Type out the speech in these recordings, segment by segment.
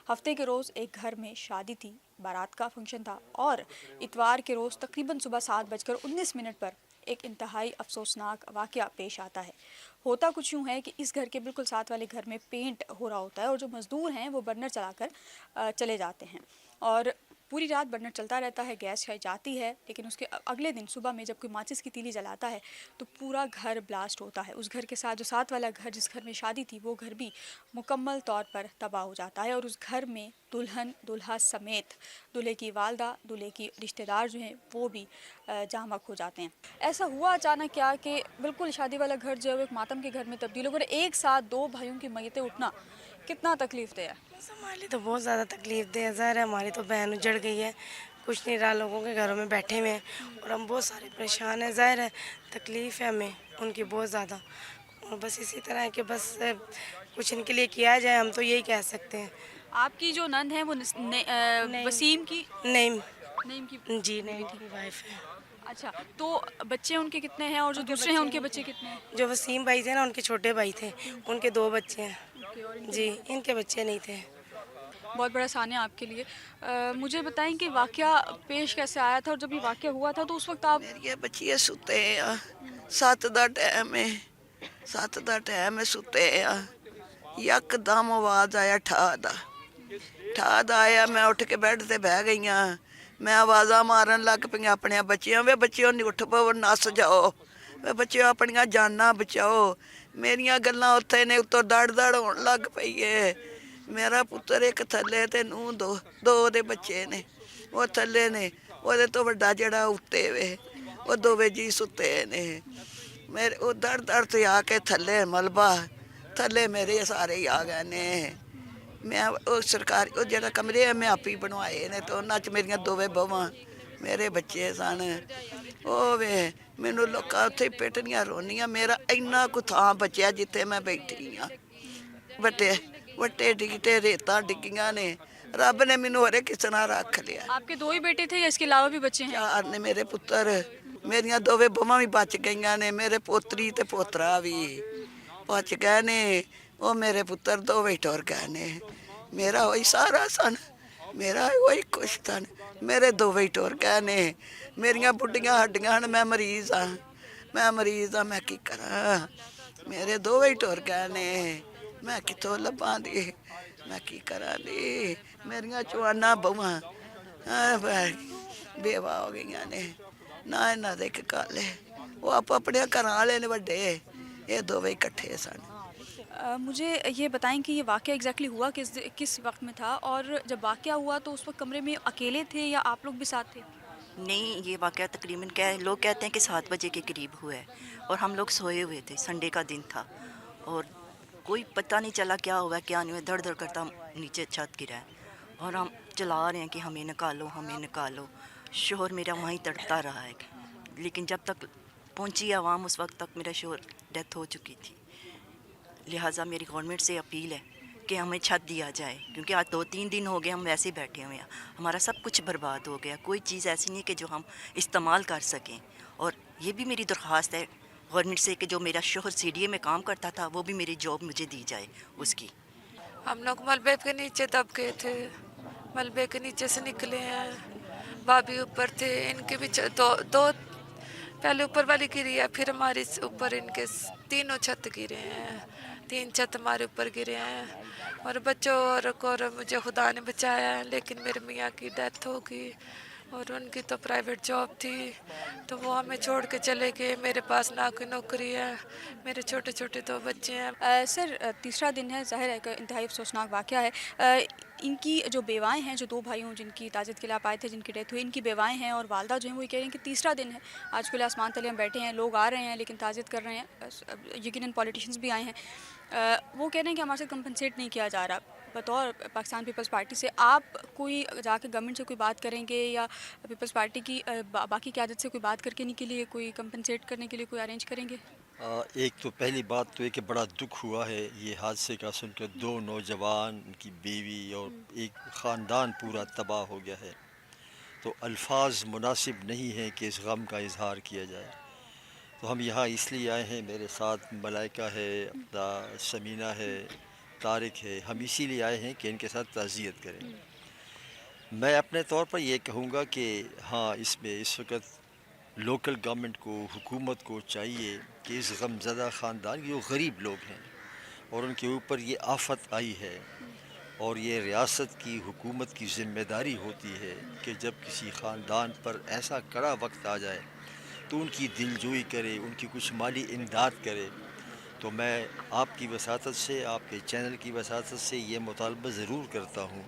ہفتے کے روز ایک گھر میں شادی تھی، بارات کا فنکشن تھا اور اتوار کے روز تقریباً صبح 7:19 پر ایک انتہائی افسوسناک واقعہ پیش آتا ہے۔ ہوتا کچھ یوں ہے کہ اس گھر کے بالکل ساتھ والے گھر میں پینٹ ہو رہا ہوتا ہے اور جو مزدور ہیں وہ برنر چلا کر چلے جاتے ہیں اور پوری رات برنر چلتا رہتا ہے، گیس شاید جاتی ہے، لیکن اس کے اگلے دن صبح میں جب کوئی ماچس کی تیلی جلاتا ہے تو پورا گھر بلاسٹ ہوتا ہے۔ اس گھر کے ساتھ جو ساتھ والا گھر جس گھر میں شادی تھی وہ گھر بھی مکمل طور پر تباہ ہو جاتا ہے اور اس گھر میں دلہن دولہا سمیت دولہے کی والدہ، دولہے کی رشتہ دار جو ہیں وہ بھی جاں بحق ہو جاتے ہیں۔ ایسا ہوا اچانک کیا کہ بالکل شادی والا گھر جو ہے وہ ایک ماتم کے گھر میں تبدیل ہو گیا۔ ایک ساتھ دو بھائیوں کی میتیں اٹھنا کتنا تکلیف دہ ہے؟ بس ہمارے لیے تو بہت زیادہ تکلیف دہ ہے، ظاہر ہے ہماری تو بہن اجڑ گئی ہے، کچھ نہیں رہا، لوگوں کے گھروں میں بیٹھے ہوئے ہیں اور ہم بہت سارے پریشان ہیں، ظاہر ہے تکلیف ہے ہمیں ان کی بہت زیادہ، اور بس اسی طرح ہے کہ بس کچھ ان کے لیے کیا جائے، ہم تو یہی کہہ سکتے ہیں۔ آپ کی جو نند ہے وہ نہیں وسیم کی نہیں نیم کی جی نہیں بیٹی؟ کی وائف ہے۔ اچھا، تو بچے ان کے کتنے ہیں اور جو دوسرے ہیں ان کے بچے کتنے ہیں؟ جو وسیم بھائی تھے نا ان کے چھوٹے بھائی تھے، ان کے 2 بچے اوکے، اور ان ہیں کے جی، نہیں؟ ان کے بچے نہیں تھے۔ بہت بڑا سانحہ آپ کے لیے۔ مجھے بتائیں کہ واقعہ پیش کیسے آیا تھا اور جب یہ واقعہ ہوا تھا تو اس وقت آپ میری بچیاں ستے آ 7 دا ٹائم ہے، 7 دا ٹائم ہے، ستے آ، یک دم آواز آیا ٹھا دا آیا، میں اٹھ کے بیڈ تے بہ گئی ہاں، میں آوازاں مارن لگ پئی اپنے بچیاں، وے بچیوں نہیں اٹھ پو، نس جاؤ، وے بچیوں اپنیاں جاناں بچاؤ، میریاں گلاں اتھے نے اتوں دڑ دڑ ہون لگ پئی ہے۔ میرا پتر ایک تھلے تے نوں دو دے بچے نے، وہ تھلے نے، وہ تو وڈا جڑا اتے وے، وہ دوویں جی ستے نے، میرے وہ دڑ دڑ تے آ کے تھلے ملبہ تھلے میرے سارے ہی آ گئے نے۔ میں وہ سرکاری وہ جڑا کمرے ہے میں آپ ہی بنوائے نے، تو انہاں چ میریاں دوویں بہواں میرے بچے سن، او وے مینوں لوکاں اتھے پیٹنیاں رونیاں، میرا اینا کو تھاں بچیا جتھے میں بیٹھی ہاں، وٹے ڈگٹے ریتاں ڈگیاں نے، رب نے مینوں ہورے کس طرح رکھ لیا۔ آپ کے 2 ہی بیٹے تھے یا اس کے علاوہ بھی بچے ہیں؟ 4 نے میرے پتر، میریاں دوویں بہواں بھی بچ گئیاں نے، میرے پوتری تے پوترا بھی بچ گئے نے، وہ میرے پتر دوویں ٹر گئے نے، میرا وہی سارا سن، میرا وہی کچھ سن، میرے دوویں ٹر گئے نے، میریاں بڈھیاں ہڈیاں ہن، میں مریض ہاں، میں کی کراں، میرے دوویں ٹر گئے نے، میں کتوں لباں دی، میں کی کراں دی، میریاں چوانا بہواں بیوہ ہو گئیاں نے، نہ انہاں دے ایک گل ہے، وہ آپ اپنے گھراں والے نے وڈے، یہ دوویں کٹھے سن۔ مجھے یہ بتائیں کہ یہ واقعہ ایگزیکٹلی ہوا کس وقت میں تھا، اور جب واقعہ ہوا تو اس وقت کمرے میں اکیلے تھے یا آپ لوگ بھی ساتھ تھے؟ نہیں، یہ واقعہ تقریباً لوگ کہتے ہیں کہ 7 بجے کے قریب ہوا ہے اور ہم لوگ سوئے ہوئے تھے، سنڈے کا دن تھا اور کوئی پتہ نہیں چلا کیا ہوا کیا نہیں ہوا، دھڑ دھڑ کرتا نیچے چھت گرا ہے اور ہم چلا رہے ہیں کہ ہمیں نکالو، شوہر میرا وہیں تڑپتا رہا ہے، لیکن جب تک پہنچی عوام اس وقت تک میرا شوہر ڈیتھ ہو چکی تھی۔ لہٰذا میری گورنمنٹ سے اپیل ہے کہ ہمیں چھت دیا جائے، کیونکہ آج 2-3 دن ہو گئے ہم ویسے ہی بیٹھے ہوئے ہیں، ہمارا سب کچھ برباد ہو گیا، کوئی چیز ایسی نہیں ہے کہ جو ہم استعمال کر سکیں۔ اور یہ بھی میری درخواست ہے گورنمنٹ سے کہ جو میرا شوہر CDA میں کام کرتا تھا وہ بھی میری جاب مجھے دی جائے اس کی۔ ہم لوگ ملبے کے نیچے دب گئے تھے، ملبے کے نیچے سے نکلے ہیں، بھابھی اوپر تھے، ان کے بھی دو پہلے اوپر والی گری ہے، پھر ہمارے اوپر ان کے 3 چھت گرے ہیں، 3 چھت ہمارے اوپر گرے ہیں، اور بچوں اور مجھے خدا نے بچایا ہے، لیکن میرے میاں کی ڈیتھ ہو گئی اور ان کی تو پرائیویٹ جاب تھی تو وہ ہمیں چھوڑ کے چلے گئے، میرے پاس نہ کوئی نوکری ہے، میرے چھوٹے چھوٹے 2 بچے ہیں۔ سر، تیسرا دن ہے، ظاہر ہے کہ انتہائی افسوسناک واقعہ ہے۔ ان کی جو بیوائیں ہیں، جو 2 بھائی ہوں جن کی تعزیت کے لیے آپ آئے تھے، جن کی ڈیتھ ہوئی، ان کی بیوائیں ہیں اور والدہ جو ہیں وہ یہ کہہ رہے ہیں کہ تیسرا دن ہے، آج کل آسمان تلے ہم بیٹھے ہیں، لوگ آ رہے ہیں لیکن تعزیت کر رہے ہیں، یقیناً پولیٹیشنز بھی آئے ہیں، وہ کہہ رہے ہیں کہ ہمارے سے کمپنسیٹ نہیں کیا جا رہا۔ بطور پاکستان پیپلز پارٹی سے آپ کوئی جا کے گورنمنٹ سے کوئی بات کریں گے یا پیپلز پارٹی کی باقی قیادت سے کوئی بات کرنے کے لیے، کوئی کمپنسیٹ کرنے کے لیے کوئی ارینج کریں گے؟ ایک تو پہلی بات تو یہ کہ بڑا دکھ ہوا ہے یہ حادثے کا سن کے، 2 نوجوان، ان کی بیوی اور ایک خاندان پورا تباہ ہو گیا ہے، تو الفاظ مناسب نہیں ہیں کہ اس غم کا اظہار کیا جائے۔ تو ہم یہاں اس لیے آئے ہیں، میرے ساتھ ملائکہ ہے، اپنا سمینہ ہے، طارق ہے، ہم اسی لیے آئے ہیں کہ ان کے ساتھ تعزیت کریں۔ میں اپنے طور پر یہ کہوں گا کہ ہاں اس میں اس وقت لوکل گورنمنٹ کو، حکومت کو چاہیے کہ اس غم زدہ خاندان جو غریب لوگ ہیں اور ان کے اوپر یہ آفت آئی ہے، اور یہ ریاست کی حکومت کی ذمہ داری ہوتی ہے کہ جب کسی خاندان پر ایسا کڑا وقت آ جائے تو ان کی دلجوئی کرے، ان کی کچھ مالی امداد کرے۔ تو میں آپ کی وساطت سے، آپ کے چینل کی وساطت سے یہ مطالبہ ضرور کرتا ہوں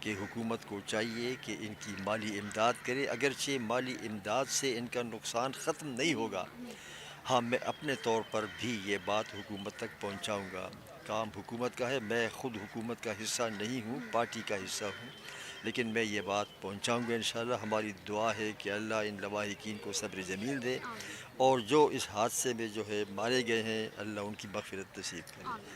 کہ حکومت کو چاہیے کہ ان کی مالی امداد کرے، اگرچہ مالی امداد سے ان کا نقصان ختم نہیں ہوگا۔ ہاں میں اپنے طور پر بھی یہ بات حکومت تک پہنچاؤں گا۔ کام حکومت کا ہے، میں خود حکومت کا حصہ نہیں ہوں، پارٹی کا حصہ ہوں، لیکن میں یہ بات پہنچاؤں گا انشاءاللہ۔ ہماری دعا ہے کہ اللہ ان لواحقین کو صبر جمیل دے، اور جو اس حادثے میں جو ہے مارے گئے ہیں، اللہ ان کی مغفرت نصیب کرے۔